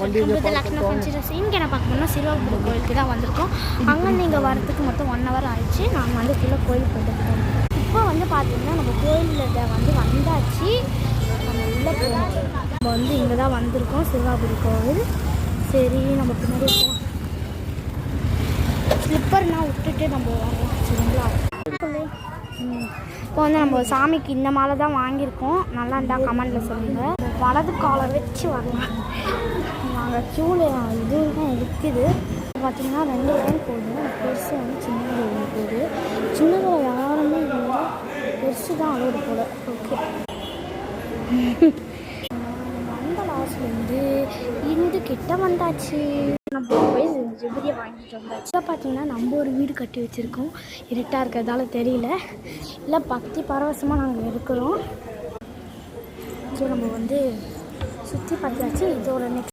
நம்மளது லக்னோ ஃபன்சிரஸ். இங்கே என்ன பார்க்க போனால் சிறுவாபுரி கோயிலுக்கு தான் வந்திருக்கோம். அங்கே நீங்கள் வரதுக்கு மொத்தம் 1 hour ஆயிடுச்சு. நாங்கள் வந்து ஃபுல்லாக கோயில் போட்டுருக்கோம். இப்போ வந்து பார்த்தீங்கன்னா நம்ம கோயிலில் வந்து வந்தாச்சு. நம்ம உள்ளே போகணும். நம்ம வந்து இங்கே தான் வந்திருக்கோம், சிறுவாபுரி கோவில். சரி, நம்ம பின்னாடி போகலாம். ஸ்லிப்பர்னால் விட்டுட்டு நம்ம வாங்கலாம். சரிங்களா? இப்போ வந்து நம்ம சாமிக்கு இந்த மாலை தான் வாங்கியிருக்கோம். நல்லா இருந்தால் கமெண்டில் சொல்லுங்கள். வலது காலை வச்சு வரலாம். நாங்கள் க்யூவில் இது தான் இருக்குது. பார்த்திங்கன்னா 2 லைன் போகுது. பெருசு வந்து சின்னது போகுது. சின்னதில் யாருமே இல்லை, பெருசு தான் அலோடு போல. ஓகே, அந்த லாஸ்ட்லேருந்து இந்து கிட்ட வந்தாச்சு. நம்ம போய் ஜிபரியை வாங்கிட்டு வந்தாச்சு. இப்போ பார்த்தீங்கன்னா நம்ம ஒரு வீடு கட்டி வச்சுருக்கோம். இருட்டாக இருக்கிறதால தெரியல, இல்லை பக்தி பரவசமாக நாங்கள் இருக்கிறோம். ஸோ நம்ம வந்து சுற்றி பார்த்தாச்சு. இதோட நெக்ஸ்ட்